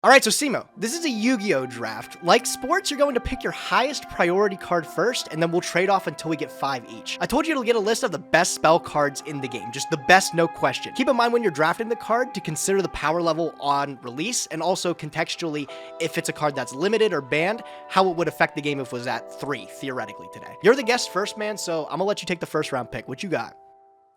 All right, so Simo, this is a Yu-Gi-Oh draft. Like sports, you're going to pick your highest priority card first, and then we'll trade off until we get 5 each. I told you to get a list of the best spell cards in the game, just the best, no question. Keep in mind when you're drafting the card to consider the power level on release, and also contextually, if it's a card that's limited or banned, how it would affect the game if it was at 3, theoretically, today. You're the guest first, man, so I'm gonna let you take the first round pick. What you got?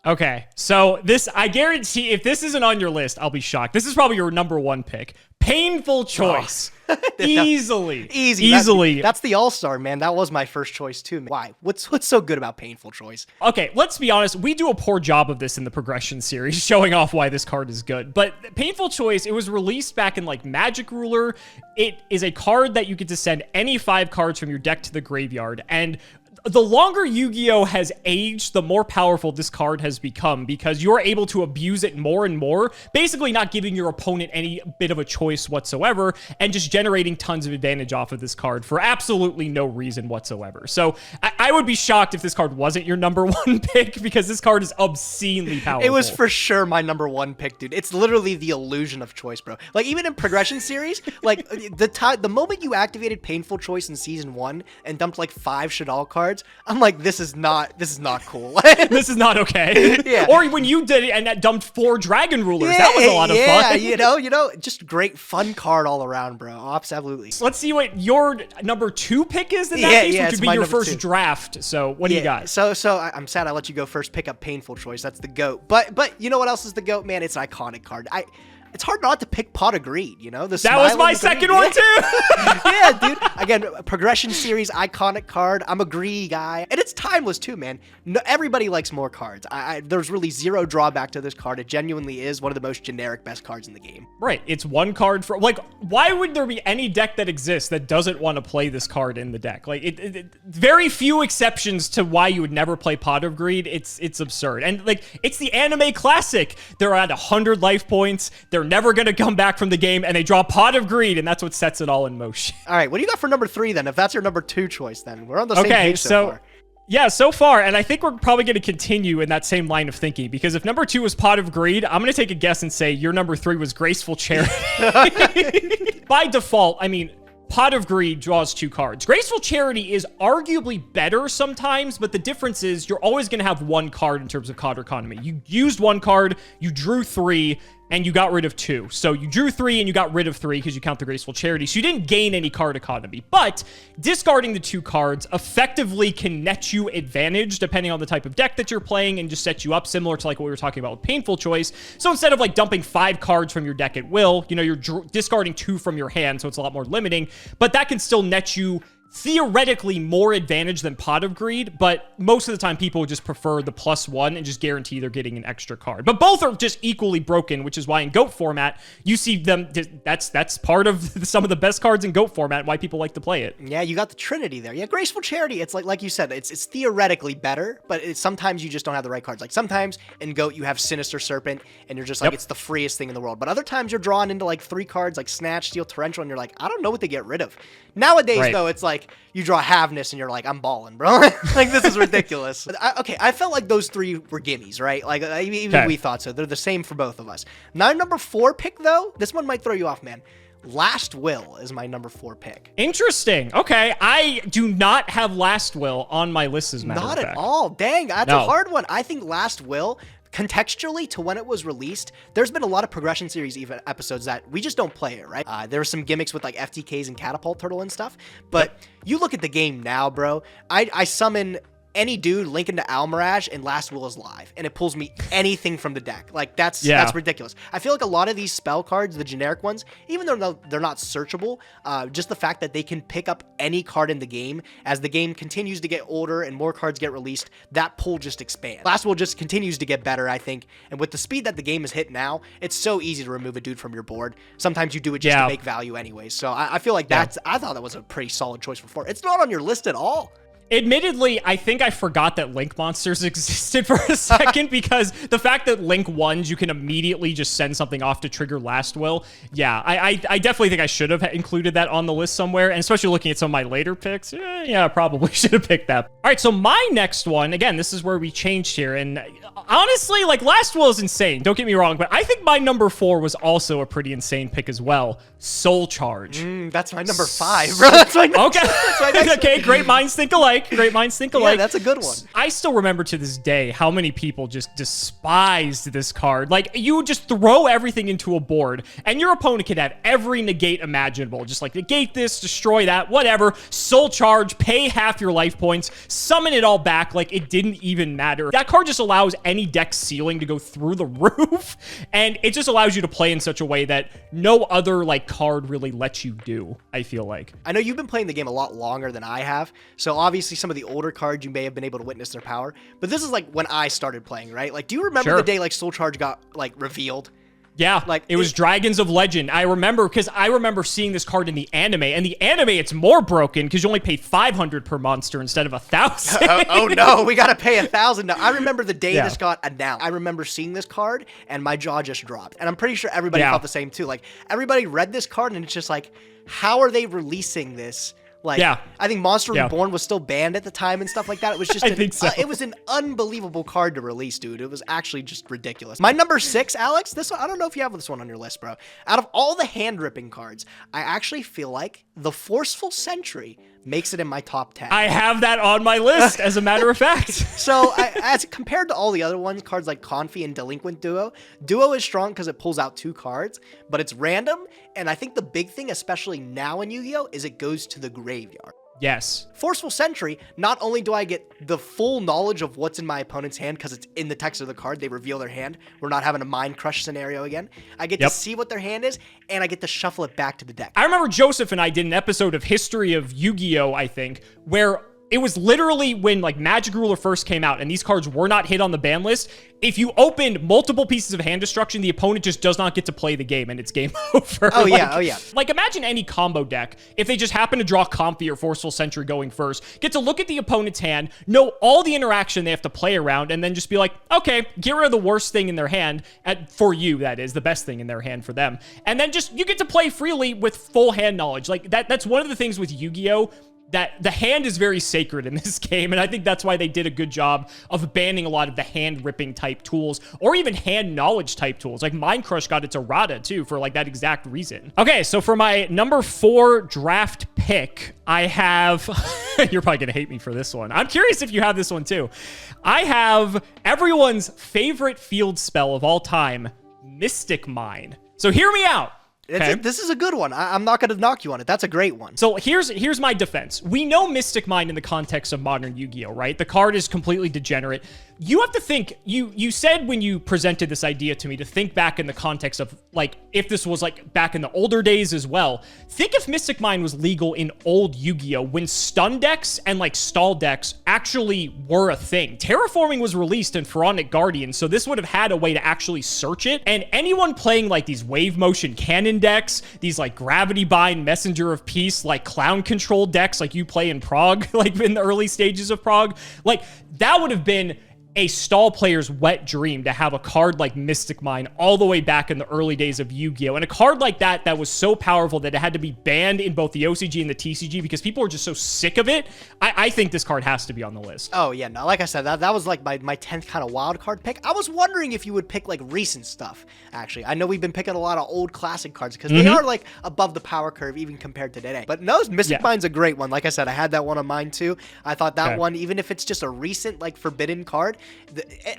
Okay, so I guarantee if this isn't on your list, I'll be shocked. This is probably your number 1 pick. Painful choice. Oh. Easily. That's the all-star, man. That was my first choice too. Why? What's so good about painful choice? Okay, let's be honest. We do a poor job of this in the progression series, showing off why this card is good. But painful choice, it was released back in like Magic Ruler. It is a card that you get to send any 5 cards from your deck to the graveyard. And the longer Yu-Gi-Oh has aged, the more powerful this card has become because you're able to abuse it more and more, basically not giving your opponent any bit of a choice whatsoever and just generating tons of advantage off of this card for absolutely no reason whatsoever. So I would be shocked if this card wasn't your number 1 pick because this card is obscenely powerful. It was for sure my number 1 pick, dude. It's literally the illusion of choice, bro. Like even in progression series, like the moment you activated painful choice in season 1 and dumped like 5 Shadal cards, I'm like, this is not cool. This is not okay. Yeah. Or when you did it and that dumped 4 Dragon Rulers, that was a lot of fun. Yeah, you know, just great fun card all around, bro. Absolutely. So let's see what your number 2 pick is in that case, which would be your first draft. So what do you got? So I'm sad I let you go first. Pick up painful choice. That's the GOAT. But you know what else is the GOAT, man? It's an iconic card. It's hard not to pick Pot of Greed, you know? That was my second one, too! Yeah, dude. Again, progression series, iconic card. I'm a greedy guy. And it's timeless, too, man. No, everybody likes more cards. There's really zero drawback to this card. It genuinely is one of the most generic best cards in the game. Right. It's one card for... Like, why would there be any deck that exists that doesn't want to play this card in the deck? Like, very few exceptions to why you would never play Pot of Greed. It's absurd. And, like, it's the anime classic. They're at 100 life points. They're never going to come back from the game, and they draw Pot of Greed, and that's what sets it all in motion. All right, what do you got for number 3, then? If that's your number 2 choice, then. We're on the same page so far. Yeah, so far, and I think we're probably going to continue in that same line of thinking, because if number 2 was Pot of Greed, I'm going to take a guess and say your number 3 was Graceful Charity. By default, I mean... Pot of Greed draws 2 cards. Graceful Charity is arguably better sometimes, but the difference is you're always going to have 1 card in terms of card economy. You used 1 card, you drew 3, and you got rid of 2. So you drew 3 and you got rid of 3 because you count the Graceful Charity. So you didn't gain any card economy. But discarding the 2 cards effectively can net you advantage depending on the type of deck that you're playing and just set you up similar to like what we were talking about with Painful Choice. So instead of like dumping 5 cards from your deck at will, you know, you're discarding 2 from your hand, so it's a lot more limiting. But that can still net you theoretically more advantage than Pot of Greed, but most of the time people would just prefer the +1 and just guarantee they're getting an extra card. But both are just equally broken, which is why in GOAT format, you see them, that's part of some of the best cards in GOAT format, why people like to play it. Yeah, you got the Trinity there. Yeah, Graceful Charity, it's like you said, it's theoretically better, but sometimes you just don't have the right cards. Like sometimes in GOAT you have Sinister Serpent, and you're just like, it's the freest thing in the world. But other times you're drawn into like 3 cards like Snatch, Steal, Torrential, and you're like, I don't know what to get rid of. Nowadays, though, it's like, you draw Havness and you're like, I'm balling, bro. Like, this is ridiculous. I felt like those 3 were gimmies, right? Like, even we thought so. They're the same for both of us. My number 4 pick, though, this one might throw you off, man. Last Will is my number 4 pick. Interesting. Okay, I do not have Last Will on my list as a matter of fact. Not at all. Dang, that's a hard one. I think Last Will... Contextually, to when it was released, there's been a lot of progression series episodes that we just don't play it, right? There were some gimmicks with like FTKs and Catapult Turtle and stuff, but you look at the game now, bro. I summon any dude link into Almirage and Last Will is live, and it pulls me anything from the deck. Like, that's ridiculous. I feel like a lot of these spell cards, the generic ones, even though they're not searchable, just the fact that they can pick up any card in the game, as the game continues to get older and more cards get released, that pull just expands. Last Will just continues to get better, I think, and with the speed that the game is hit now, it's so easy to remove a dude from your board. Sometimes you do it just to make value anyways, so I feel like I thought that was a pretty solid choice for 4. It's not on your list at all. Admittedly, I think I forgot that Link monsters existed for a second because the fact that Link ones, you can immediately just send something off to trigger Last Will. Yeah, I definitely think I should have included that on the list somewhere, and especially looking at some of my later picks, yeah, probably should have picked that. All right, so my next one, again, this is where we changed here, and honestly, like, Last Will is insane, don't get me wrong, but I think my number 4 was also a pretty insane pick as well. Soul Charge. That's my number 5, bro. That's my next, okay. That's my next Okay, great minds think alike. Great minds think alike. Yeah, that's a good one. I still remember to this day how many people just despised this card. Like, you would just throw everything into a board, and your opponent could have every negate imaginable. Just like, negate this, destroy that, whatever. Soul Charge, pay half your life points, summon it all back like it didn't even matter. That card just allows any deck ceiling to go through the roof, and it just allows you to play in such a way that no other, like, card really lets you do, I feel like. I know you've been playing the game a lot longer than I have, so obviously some of the older cards you may have been able to witness their power, but this is like when I started playing, right? Like, do you remember the day like Soul Charge got like revealed? Yeah, like it was Dragons of Legend. I remember because I remember seeing this card in the anime, and the anime it's more broken because you only pay 500 per monster instead of 1,000. Oh no, we gotta pay 1,000 now. I remember the day this got announced. I remember seeing this card and my jaw just dropped, and I'm pretty sure everybody felt the same too. Like, everybody read this card and it's just like, how are they releasing this? Like, I think Monster Reborn was still banned at the time and stuff like that. It was just, it was an unbelievable card to release, dude. It was actually just ridiculous. My number 6, Alex, this one, I don't know if you have this one on your list, bro. Out of all the hand ripping cards, I actually feel like the Forceful Sentry makes it in my top 10. I have that on my list, as a matter of fact. So, as compared to all the other ones, cards like Confi and Delinquent Duo, Duo is strong because it pulls out 2 cards, but it's random, and I think the big thing, especially now in Yu-Gi-Oh!, is it goes to the graveyard. Yes. Forceful Sentry, not only do I get the full knowledge of what's in my opponent's hand because it's in the text of the card, they reveal their hand, we're not having a Mind Crush scenario again, I get to see what their hand is, and I get to shuffle it back to the deck. I remember Joseph and I did an episode of History of Yu-Gi-Oh!, I think, where it was literally when, like, Magic Ruler first came out and these cards were not hit on the ban list. If you opened multiple pieces of hand destruction, the opponent just does not get to play the game and it's game over. Oh, yeah. Like, imagine any combo deck, if they just happen to draw Comfy or Forceful Sentry going first, get to look at the opponent's hand, know all the interaction they have to play around, and then just be like, okay, get rid of the worst thing in their hand, for you, that is, the best thing in their hand for them. And then just, you get to play freely with full hand knowledge. Like, that's one of the things with Yu-Gi-Oh! That the hand is very sacred in this game, and I think that's why they did a good job of banning a lot of the hand-ripping type tools, or even hand knowledge type tools. Like, Mind Crush got its errata, too, for, like, that exact reason. Okay, so for my number 4 draft pick, I have... You're probably gonna hate me for this one. I'm curious if you have this one, too. I have everyone's favorite field spell of all time, Mystic Mine. So hear me out. Okay. This is a good one. I'm not going to knock you on it. That's a great one. So here's my defense. We know Mystic Mine in the context of modern Yu-Gi-Oh!, right? The card is completely degenerate. You have to think, you said when you presented this idea to me to think back in the context of, like, if this was, like, back in the older days as well. Think if Mystic Mine was legal in old Yu-Gi-Oh! When stun decks and, like, stall decks actually were a thing. Terraforming was released in Pharaonic Guardian, so this would have had a way to actually search it, and anyone playing, like, these wave motion cannon decks, these, like, gravity bind messenger of peace, like, clown control decks like you play in Prague, like, in the early stages of Prague, like, that would have been a stall player's wet dream to have a card like Mystic Mine all the way back in the early days of Yu-Gi-Oh! And a card like that was so powerful that it had to be banned in both the OCG and the TCG because people were just so sick of it. I think this card has to be on the list. Oh, yeah, no, like I said, that was like my 10th kind of wild card pick. I was wondering if you would pick, like, recent stuff, actually. I know we've been picking a lot of old classic cards because they are, like, above the power curve even compared to today. But no, Mystic Mine's a great one. Like I said, I had that one on mine, too. I thought that one, even if it's just a recent, like, forbidden card,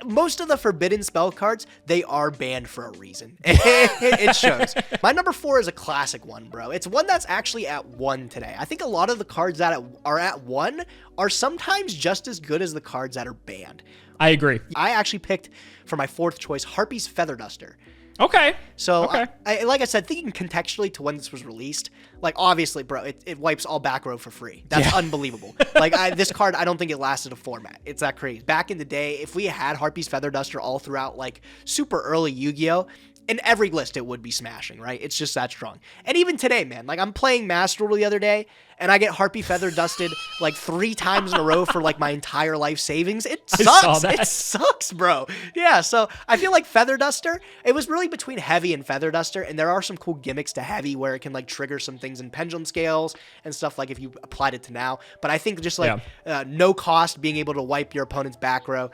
most of the forbidden spell cards, they are banned for a reason. It shows. My number 4 is a classic one, bro. It's one that's actually at 1 today. I think a lot of the cards that are at 1 are sometimes just as good as the cards that are banned. I agree. I actually picked, for my 4th choice, Harpy's Feather Duster. Okay. So, like I said, thinking contextually to when this was released, like, obviously, bro, it wipes all Backrow for free. That's unbelievable. Like, this card, I don't think it lasted a format. It's that crazy. Back in the day, if we had Harpy's Feather Duster all throughout, like, super early Yu-Gi-Oh!, in every list it would be smashing, right? It's just that strong. And even today, man, like I'm playing Master Duel the other day, and I get Harpy Feather Dusted like 3 times in a row for like my entire life savings. It sucks. It sucks, bro. Yeah, so I feel like Feather Duster, it was really between Heavy and Feather Duster, and there are some cool gimmicks to Heavy where it can like trigger some things in pendulum scales and stuff like if you applied it to now. But I think just like no cost, being able to wipe your opponent's back row,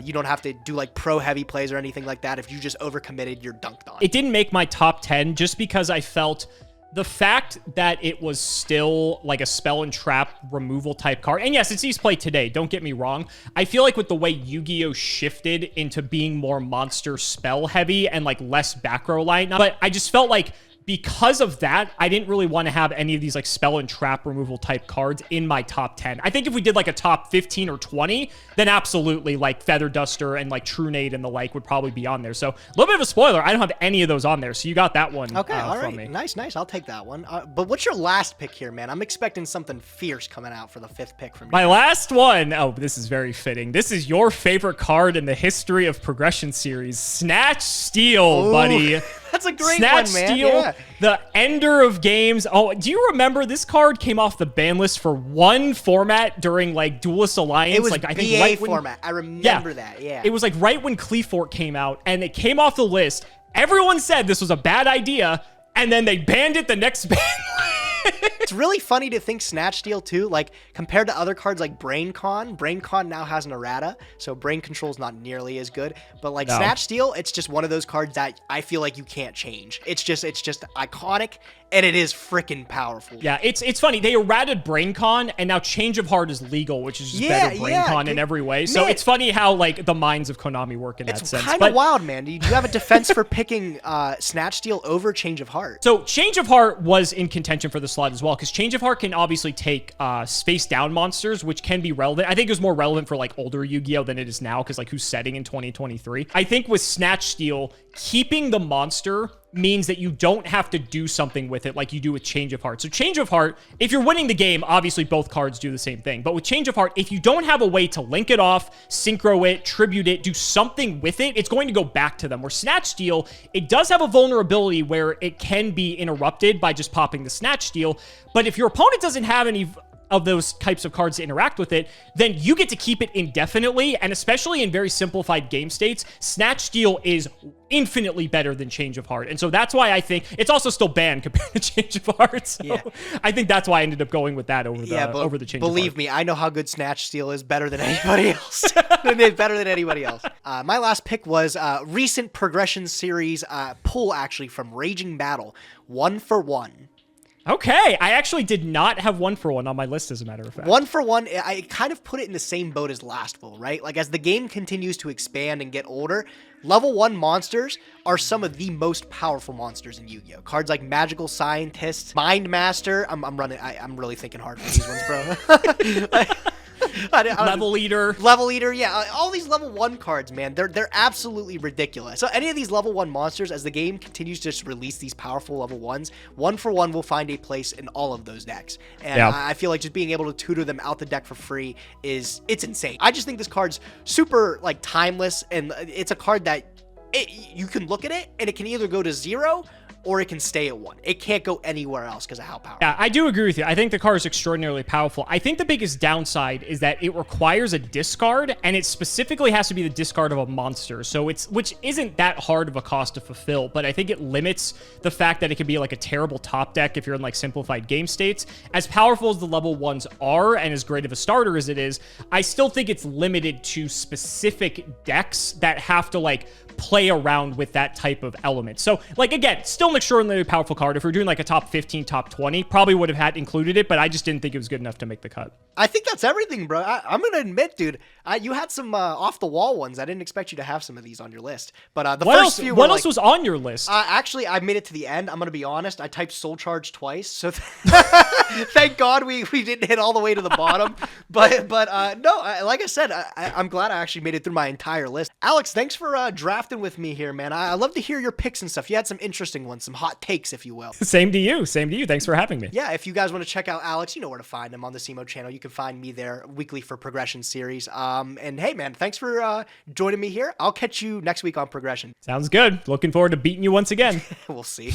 you don't have to do like pro heavy plays or anything like that. If you just overcommitted, you're dunked on. It didn't make my top 10 just because I felt the fact that it was still like a spell and trap removal type card. And yes, it sees play today, don't get me wrong. I feel like with the way Yu-Gi-Oh shifted into being more monster spell heavy and like less back row line, but I just felt like because of that, I didn't really want to have any of these like spell and trap removal type cards in my top 10. I think if we did like a top 15 or 20, then absolutely like Feather Duster and like True Nade and the like would probably be on there. So a little bit of a spoiler, I don't have any of those on there. So you got that one from me. Nice. I'll take that one. But what's your last pick here, man? I'm expecting something fierce coming out for the 5th pick from you. My last one. Oh, this is very fitting. This is your favorite card in the history of Progression Series. Snatch Steal, buddy. That's a great Snatch one, man. Steal, yeah. The ender of games. Oh, do you remember this card came off the ban list for one format during like Duelist Alliance? It was like I think BA right when, format. I remember that. Yeah. It was like right when Cleefort came out, and it came off the list. Everyone said this was a bad idea, and then they banned it the next ban. It's really funny to think Snatch Steal too, like compared to other cards like Brain Con now has an errata, so Brain Control's not nearly as good. But like Snatch Steal, it's just one of those cards that I feel like you can't change. It's just iconic, and it is freaking powerful. Yeah, it's funny. They errated Brain Con, and now Change of Heart is legal, which is just better Brain Con in every way. So it's funny how like the minds of Konami work in that sense. It's kind of wild, man. Do you have a defense for picking Snatch Steal over Change of Heart? So Change of Heart was in contention for the slot as well, because Change of Heart can obviously take face down monsters, which can be relevant. I think it was more relevant for like older Yu-Gi-Oh than it is now, because like who's setting in 2023. I think with Snatch Steal, keeping the monster means that you don't have to do something with it like you do with Change of Heart. So Change of Heart, if you're winning the game, obviously both cards do the same thing. But with Change of Heart, if you don't have a way to link it off, synchro it, tribute it, do something with it, it's going to go back to them. Where Snatch Steal, it does have a vulnerability where it can be interrupted by just popping the Snatch Steal. But if your opponent doesn't have any of those types of cards to interact with it, then you get to keep it indefinitely. And especially in very simplified game states, Snatch Steal is infinitely better than Change of Heart. And so that's why I think it's also still banned compared to Change of Heart. So I think that's why I ended up going with that over the Change of Heart. Believe me, I know how good Snatch Steal is, better than anybody else. Better than anybody else. My last pick was recent Progression Series pull, actually, from Raging Battle. 1-for-1. Okay, I actually did not have 1-for-1 on my list, as a matter of fact. 1-for-1, I kind of put it in the same boat as Last Will, right? Like, as the game continues to expand and get older, level 1 monsters are some of the most powerful monsters in Yu-Gi-Oh! Cards like Magical Scientist, Mind Master. I'm really thinking hard for these ones, bro. Level Eater, yeah. All these level 1 cards, man, they're absolutely ridiculous. So any of these level 1 monsters, as the game continues to just release these powerful level 1s, 1-for-1 will find a place in all of those decks. And I feel like just being able to tutor them out the deck for free it's insane. I just think this card's super like timeless, and it's a card that you can look at it and it can either go to 0 or it can stay at 1. It can't go anywhere else because of how powerful. Yeah, I do agree with you. I think the card is extraordinarily powerful. I think the biggest downside is that it requires a discard, and it specifically has to be the discard of a monster. So which isn't that hard of a cost to fulfill, but I think it limits the fact that it could be like a terrible top deck if you're in like simplified game states. As powerful as the level 1s are, and as great of a starter as it is, I still think it's limited to specific decks that have to like play around with that type of element. So like, again, still an extraordinarily powerful card. If we're doing like a top 15, top 20, probably would have had included it, but I just didn't think it was good enough to make the cut. I think that's everything, bro. I'm going to admit, dude, you had some off-the-wall ones. I didn't expect you to have some of these on your list. But the first few were what else was on your list? Actually, I made it to the end. I'm going to be honest. I typed Soul Charge twice, so thank God we didn't hit all the way to the bottom. But no, like I said, I'm glad I actually made it through my entire list. Alex, thanks for drafting drafting with me here, man. I love to hear your picks and stuff. You had some interesting ones, some hot takes, if you will. Same to you. Same to you. Thanks for having me. Yeah, if you guys want to check out Alex, you know where to find him on the SEMO channel. You can find me there weekly for Progression series. And hey, man, thanks for joining me here. I'll catch you next week on Progression. Sounds good. Looking forward to beating you once again. We'll see.